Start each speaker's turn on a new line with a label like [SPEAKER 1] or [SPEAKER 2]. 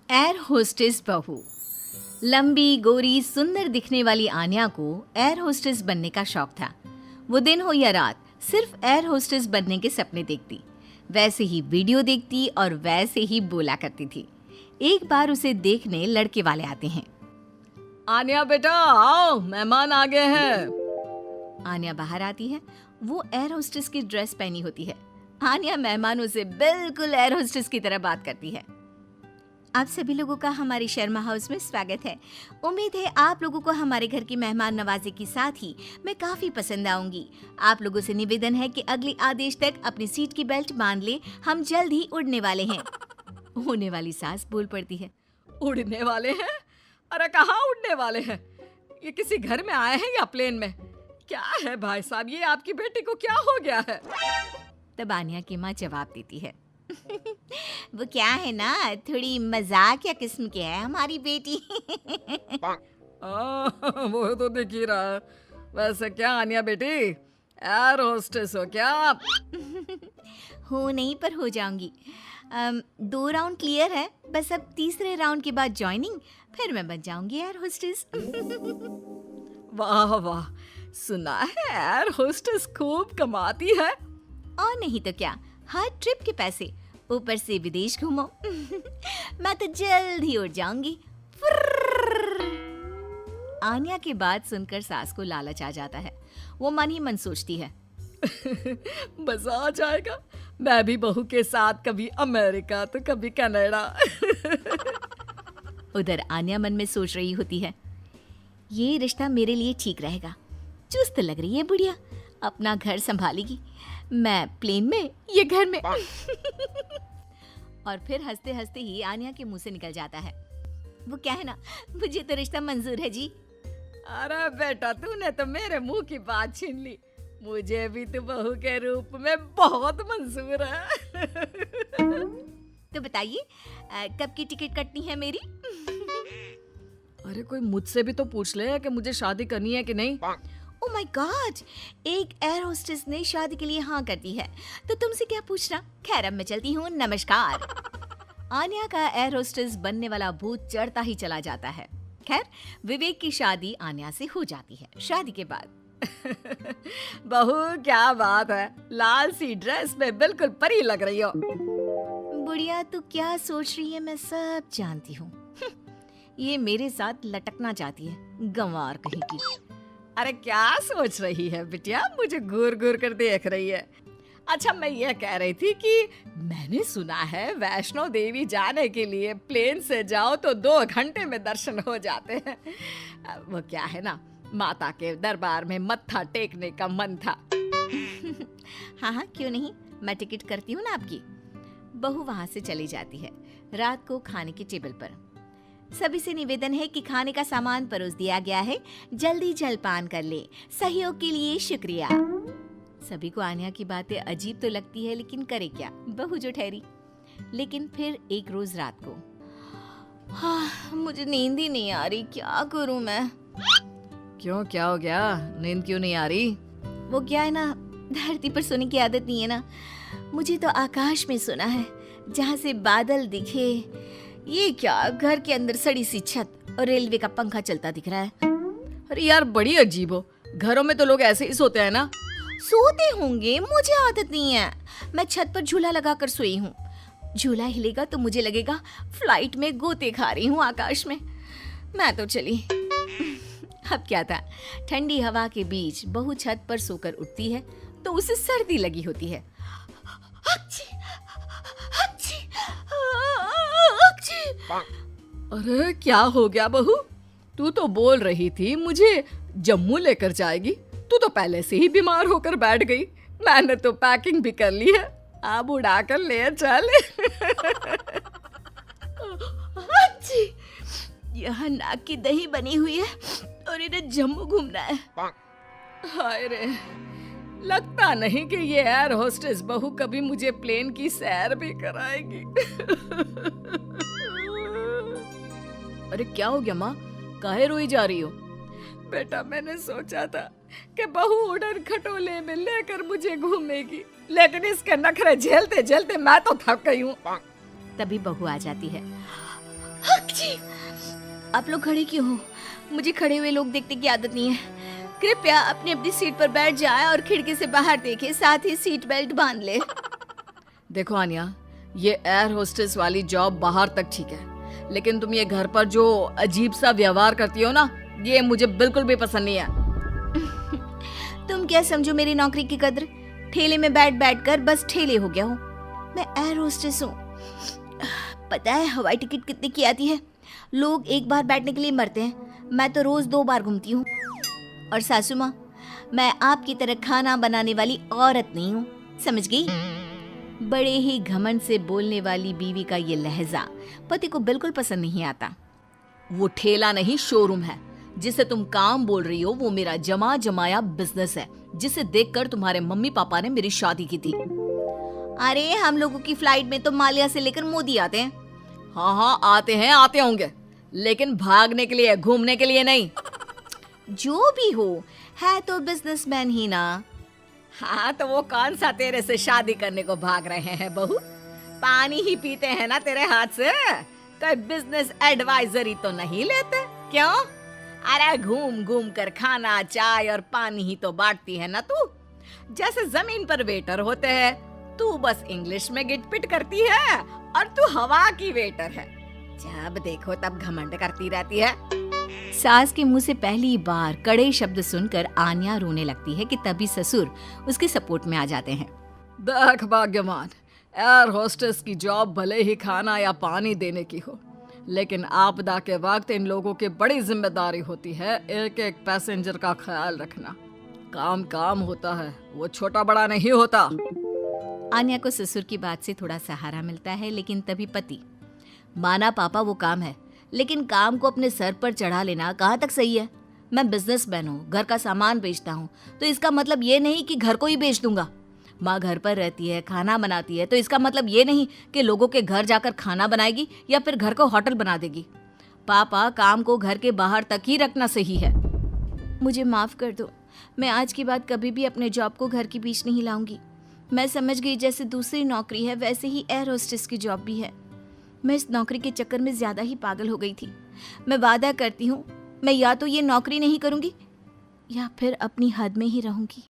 [SPEAKER 1] Air hostess बहू। लंबी गोरी सुंदर दिखने वाली आन्या को एयर होस्टेस बनने का शौक था। वो दिन हो या रात सिर्फ एयर होस्टेस बनने के सपने देखती, वैसे ही वीडियो देखती और वैसे ही बोला करती थी। एक बार उसे देखने लड़के वाले आते हैं।
[SPEAKER 2] आन्या बेटा आओ, मेहमान आ गए हैं।
[SPEAKER 1] आन्या बाहर आती है। वो एयर होस्टेस की ड्रेस पहनी होती है। आन्या मेहमानों से बिल्कुल एयर होस्टेस की तरह बात करती है। आप सभी लोगों का हमारे शर्मा हाउस में स्वागत है। उम्मीद है आप लोगों को हमारे घर की मेहमान नवाजी के साथ ही मैं काफी पसंद आऊंगी। आप लोगों से निवेदन है कि अगले आदेश तक अपनी सीट की बेल्ट बांध ले, हम जल्द ही उड़ने वाले हैं। होने वाली सास बोल पड़ती है।
[SPEAKER 2] उड़ने वाले हैं? अरे कहाँ उड़ने वाले हैं? ये किसी घर में आए हैं या प्लेन में? क्या है भाई साहब, ये आपकी बेटी को क्या हो गया है?
[SPEAKER 1] तब आन्या की माँ जवाब देती है। वो क्या है ना, थोड़ी मजाक या किस्म की है हमारी बेटी।
[SPEAKER 2] वो तो दिख ही रहा है। वैसे क्या आन्या बेटी, एयर होस्टेस हो क्या आप?
[SPEAKER 1] हो नहीं, पर हो जाऊंगी। 2 राउंड क्लियर है, बस अब तीसरे राउंड के बाद ज्वाइनिंग, फिर मैं बन जाऊंगी एयर होस्टेस।
[SPEAKER 2] वाह वाह, सुना है एयर होस्टेस खूब कमाती है।
[SPEAKER 1] और नहीं तो क्या, हर ट्रिप के पैसे, ऊपर से विदेश घूमो। मैं तो जल्द ही उड़ जाऊंगी। आन्या की बात सुनकर सास को लालच आ जाता है। वो मन ही मन सोचती है,
[SPEAKER 2] मजा आ जाएगा, मैं भी बहू के साथ कभी अमेरिका तो कभी कनाडा।
[SPEAKER 1] उधर आन्या मन में सोच रही होती है, ये रिश्ता मेरे लिए ठीक रहेगा। चुस्त लग रही है बुढ़िया, अपना घर संभालेगी, मैं प्लेन में, ये घर में। और फिर हंसते हंसते ही आन्या के मुंह से निकल जाता है, वो क्या है ना, मुझे तो रिश्ता मंजूर है जी।
[SPEAKER 2] अरे बेटा, तूने तो मेरे मुंह की बात छीन ली। मुझे भी तो बहू के रूप में बहुत मंजूर है।
[SPEAKER 1] तो बताइए कब की टिकट कटनी है मेरी?
[SPEAKER 2] अरे कोई मुझसे भी तो पूछ ले कि मुझे शादी करनी है कि नहीं।
[SPEAKER 1] ओह माय गॉड, एक एयर होस्टेस ने शादी के लिए हाँ कर दी है, तो तुमसे क्या पूछना। खैर अब मैं चलती हूँ, नमस्कार। आन्या का एयर होस्टेस बनने वाला भूत चढ़ता ही चला जाता है। खैर विवेक की शादी आन्या से हो जाती है। शादी के बाद
[SPEAKER 2] बहू क्या बात है, लाल सी ड्रेस में बिल्कुल परी लग रही हो।
[SPEAKER 1] बुढ़िया तू क्या सोच रही है मैं सब जानती हूँ। ये मेरे साथ लटकना चाहती है, गंवार कहीं की।
[SPEAKER 2] अरे क्या सोच रही है बिटिया, मुझे घूर घूर कर देख रही है। अच्छा मैं ये कह रही थी कि मैंने सुना है वैष्णो देवी जाने के लिए प्लेन से जाओ तो 2 घंटे में दर्शन हो जाते हैं। वो क्या है ना, माता के दरबार में मत्था टेकने का मन था।
[SPEAKER 1] हाँ हाँ क्यों नहीं, मैं टिकट करती हूँ ना आपकी। बहू वहाँ से चली जाती है। रात को खाने के टेबल पर सभी से निवेदन है कि खाने का सामान परोस दिया गया है, जल्दी जलपान कर ले, सहयोग के लिए शुक्रिया। सभी को आन्या की बातें अजीब तो लगती है, लेकिन करे क्या, बहू जो ठहरी। लेकिन फिर एक रोज रात को, हाँ मुझे नींद ही नहीं आ रही, क्या करूं मैं।
[SPEAKER 2] क्यों, क्या हो गया, नींद क्यों नहीं आ रही?
[SPEAKER 1] वो क्या है ना, धरती पर सोने की आदत नहीं है ना, मुझे तो आकाश में सोना है, जहाँ से बादल दिखे। ये क्या, घर के अंदर सड़ी सी छत और रेलवे का पंखा चलता दिख रहा है।
[SPEAKER 2] अरे यार बड़ी अजीब हो, घरों में तो लोग ऐसे ही सोते हैं ना।
[SPEAKER 1] सोते होंगे, मुझे आदत नहीं है। मैं छत पर झूला लगाकर सोई हूँ। झूला हिलेगा तो मुझे लगेगा फ्लाइट में गोते खा रही हूँ आकाश में। मैं तो चली। अब क्या था, ठंडी हवा के बीच बहू छत पर सोकर उठती है तो उसे सर्दी लगी होती है।
[SPEAKER 2] अरे क्या हो गया बहू, तू तो बोल रही थी मुझे जम्मू लेकर जाएगी, तू तो पहले से ही बीमार होकर बैठ गई। मैंने तो पैकिंग भी कर ली है, अब उड़ा कर ले चल।
[SPEAKER 1] यहाँ नाक की दही बनी हुई है और इन्हें जम्मू घूमना है।
[SPEAKER 2] हाय रे, लगता नहीं कि ये एयर होस्टेस बहू कभी मुझे प्लेन की सैर भी कराएगी। अरे क्या हो गया माँ, काहे रोई जा रही हो? बेटा मैंने सोचा था कि बहू उड़न खटोले में लेकर मुझे घूमेगी, लेकिन इसके नखरे झेलते झेलते मैं तो थक गई हूँ।
[SPEAKER 1] तभी बहू आ जाती है। हक जी! आप लोग खड़े क्यों हो? मुझे खड़े हुए लोग देखने की आदत नहीं है। कृपया अपनी अपनी सीट पर बैठ जाए और खिड़की से बाहर देखे, साथ ही सीट बेल्ट बांध ले।
[SPEAKER 2] देखो आन्या, ये एयर होस्टेस वाली जॉब बाहर तक ठीक है, लेकिन तुम ये घर पर जो अजीब सा व्यवहार करती हो ना, ये मुझे बिल्कुल भी पसंद नहीं है।
[SPEAKER 1] तुम क्या समझो मेरी नौकरी की कद्र? ठेले में बैठ बैठ कर बस ठेले हो गया हूँ। मैं एयर होस्टेस हूँ। पता है हवाई टिकट कितने की आती है? लोग एक बार बैठने के लिए मरते हैं, मैं तो रोज 2 बार घूमती हूँ। और सासू माँ, मैं आपकी तरह खाना बनाने वाली औरत नहीं हूँ, समझ गई? बड़े ही घमंड से बोलने वाली बीवी का ये लहजा पति को बिल्कुल पसंद नहीं आता।
[SPEAKER 2] वो ठेला नहीं, शोरूम है। जिसे तुम काम बोल रही हो वो मेरा जमा जमाया बिजनेस है, जिसे देखकर तुम्हारे मम्मी पापा ने मेरी शादी की थी।
[SPEAKER 1] अरे हम लोगों की फ्लाइट में तो मालिया से लेकर मोदी आते हैं।
[SPEAKER 2] हाँ हाँ, आते होंगे, लेकिन भागने के लिए, घूमने के लिए नहीं।
[SPEAKER 1] जो भी हो, है तो बिजनेसमैन ही ना।
[SPEAKER 2] हाँ, तो वो कौन सा तेरे से शादी करने को भाग रहे हैं बहू? पानी ही पीते हैं ना तेरे हाथ से, कोई बिजनेस एडवाइजरी तो नहीं लेते क्यों? अरे घूम घूम कर खाना, चाय और पानी ही तो बांटती है ना तू। जैसे जमीन पर वेटर होते हैं, तू बस इंग्लिश में गिटपिट करती है और तू हवा की वेटर है। जब देखो तब घमंड करती रहती है।
[SPEAKER 1] सास के मुंह से पहली बार कड़े शब्द सुनकर आन्या रोने लगती है कि तभी ससुर उसके सपोर्ट में आ जाते हैं।
[SPEAKER 2] देख भाग्यवान, एयर होस्टेस की जॉब भले ही खाना या पानी देने की हो, लेकिन आपदा के वक्त इन लोगों की बड़ी जिम्मेदारी होती है एक एक पैसेंजर का ख्याल रखना। काम काम होता है, वो छोटा बड़ा नहीं होता।
[SPEAKER 1] आन्या को ससुर की बात से थोड़ा सहारा मिलता है, लेकिन तभी पति, माना पापा वो काम है, लेकिन काम को अपने सर पर चढ़ा लेना कहाँ तक सही है? मैं बिजनेसमैन हूँ, घर का सामान बेचता हूँ, तो इसका मतलब ये नहीं कि घर को ही बेच दूंगा। माँ घर पर रहती है, खाना बनाती है, तो इसका मतलब ये नहीं कि लोगों के घर जाकर खाना बनाएगी या फिर घर को होटल बना देगी। पापा, काम को घर के बाहर तक ही रखना सही है। मुझे माफ कर दो, मैं आज के बाद कभी भी अपने जॉब को घर के बीच नहीं लाऊंगी। मैं समझ गई जैसे दूसरी नौकरी है वैसे ही एयर होस्टेस की जॉब भी है। मैं इस नौकरी के चक्कर में ज्यादा ही पागल हो गई थी। मैं वादा करती हूँ, मैं या तो ये नौकरी नहीं करूंगी या फिर अपनी हद में ही रहूंगी।